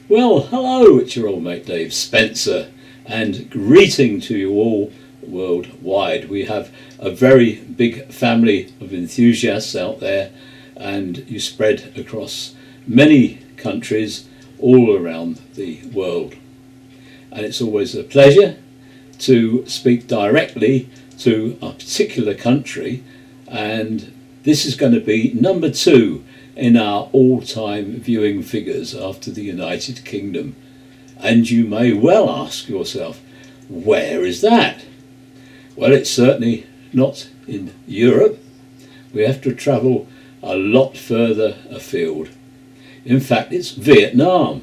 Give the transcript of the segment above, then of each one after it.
Well, hello, it's your old mate Dave Spencer, and greeting to you all worldwide. We have a very big family of enthusiasts out there, and you spread across many countries all around the world. And it's always a pleasure to speak directly to a particular country, and this is going to be number 2 in our all-time viewing figures after the United Kingdom. And you may well ask yourself, where is that? Well, it's certainly not in Europe. We have to travel a lot further afield. In fact, it's Vietnam.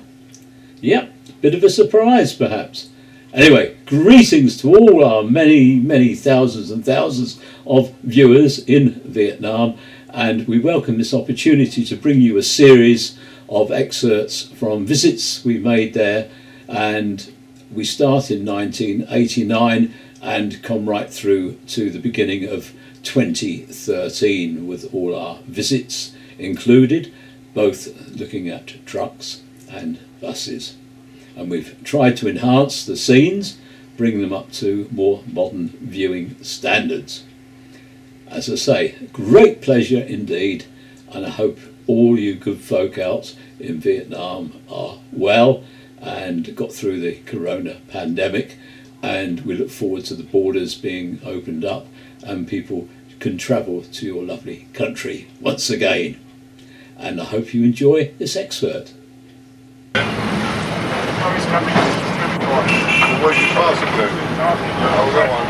Yep, bit of a surprise perhaps. Anyway, greetings to all our many thousands and thousands of viewers in Vietnam, and we welcome this opportunity to bring you a series of excerpts from visits we made there, and we start in 1989 and come right through to the beginning of 2013 with all our visits included, both looking at trucks and buses. And we've tried to enhance the scenes, bring them up to more modern viewing standards. As I say, great pleasure indeed, and I hope all you good folk out in Vietnam are well and got through the corona pandemic, and we look forward to the borders being opened up and people can travel to your lovely country once again. And I hope you enjoy this excerpt. He's coming. Where's your parcel go? Oh, that one.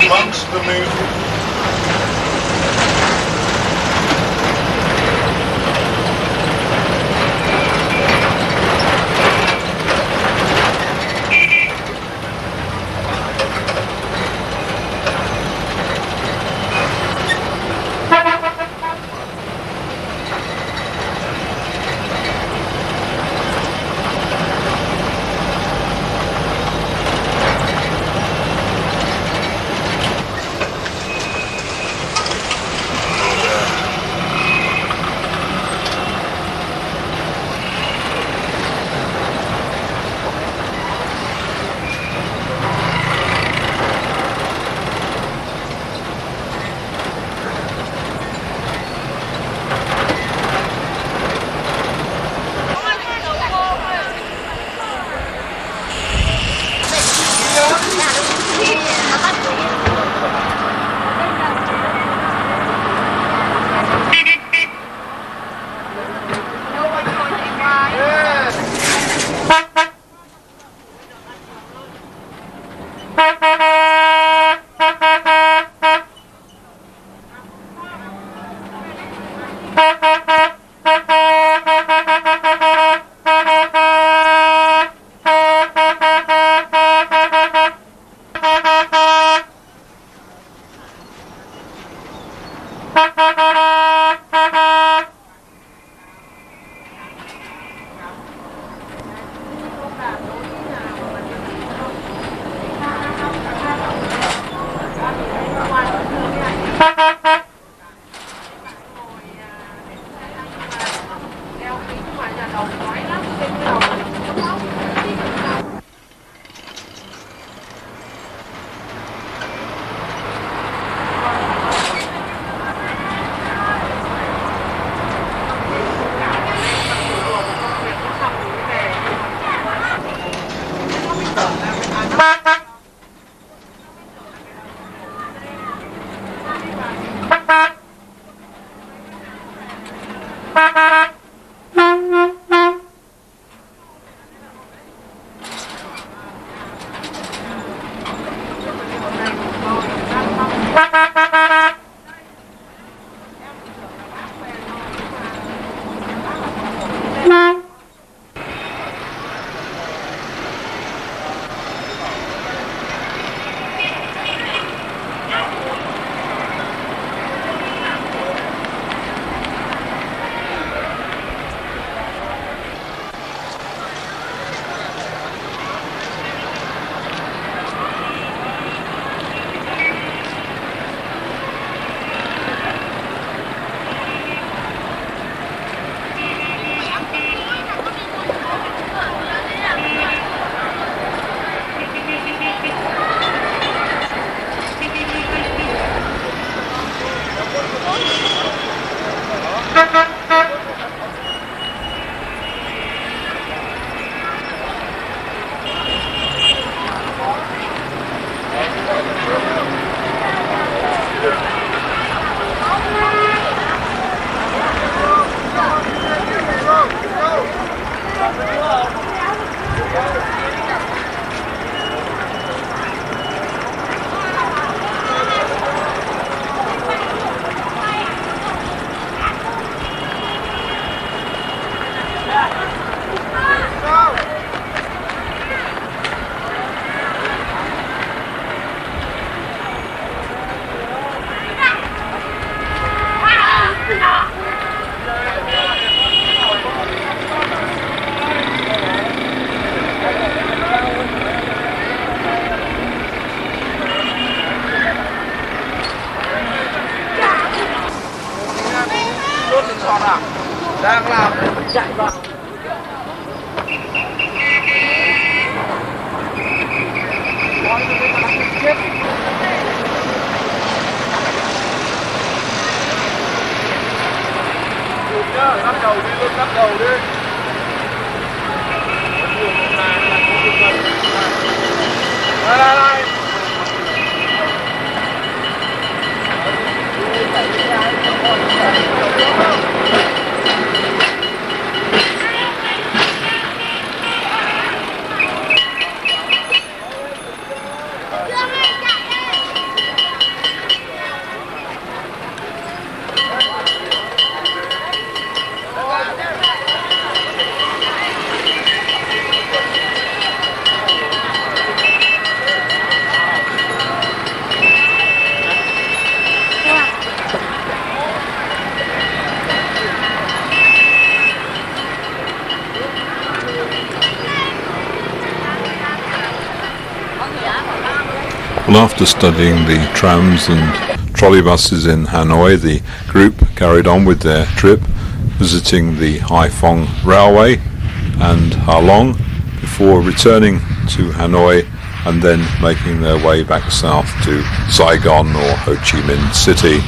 Amongst the movement. đang làm chạy vào. Lắp đầu đi luôn, lắp đầu đi. Đây. Well, after studying the trams and trolleybuses in Hanoi, the group carried on with their trip, visiting the Haiphong Railway and Halong before returning to Hanoi and then making their way back south to Saigon or Ho Chi Minh City.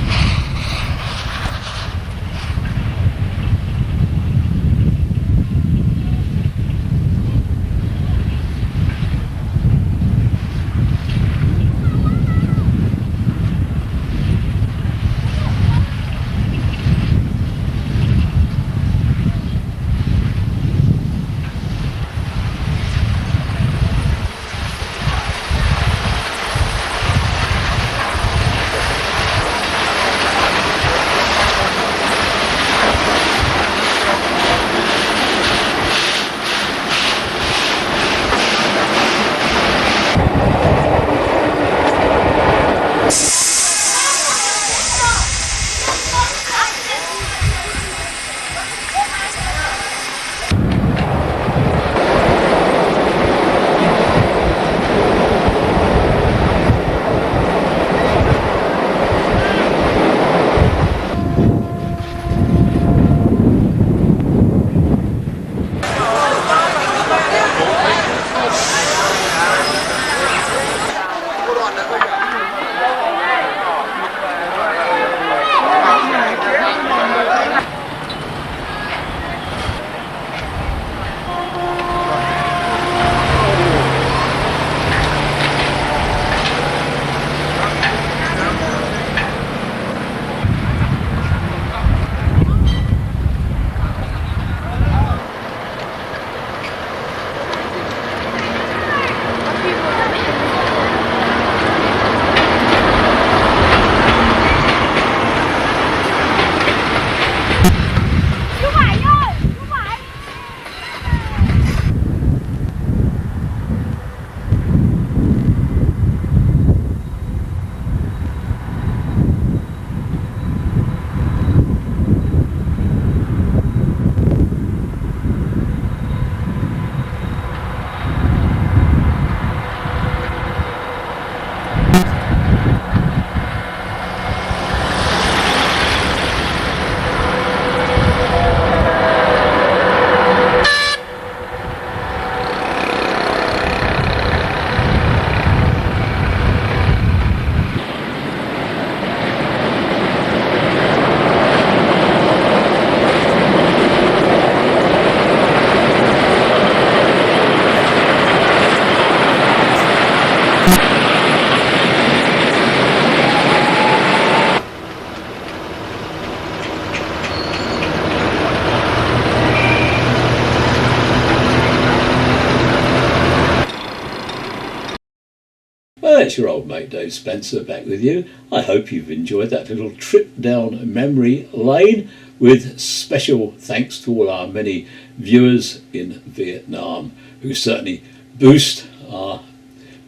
it's your old mate Dave Spencer back with you. I hope you've enjoyed that little trip down memory lane, with special thanks to all our many viewers in Vietnam who certainly boost our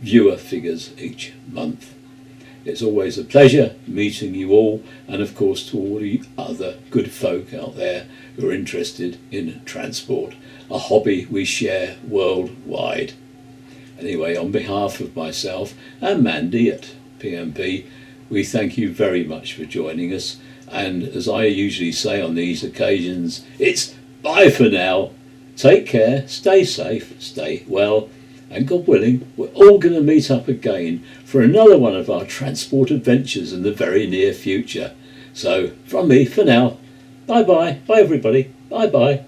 viewer figures each month. It's always a pleasure meeting you all, and of course to all the other good folk out there who are interested in transport, a hobby we share worldwide. Anyway, on behalf of myself and Mandy at PMP, we thank you very much for joining us, and as I usually say on these occasions, it's bye for now. Take care, stay safe, stay well, and God willing, we're all going to meet up again for another one of our transport adventures in the very near future. So, from me for now, bye bye, bye everybody, bye bye.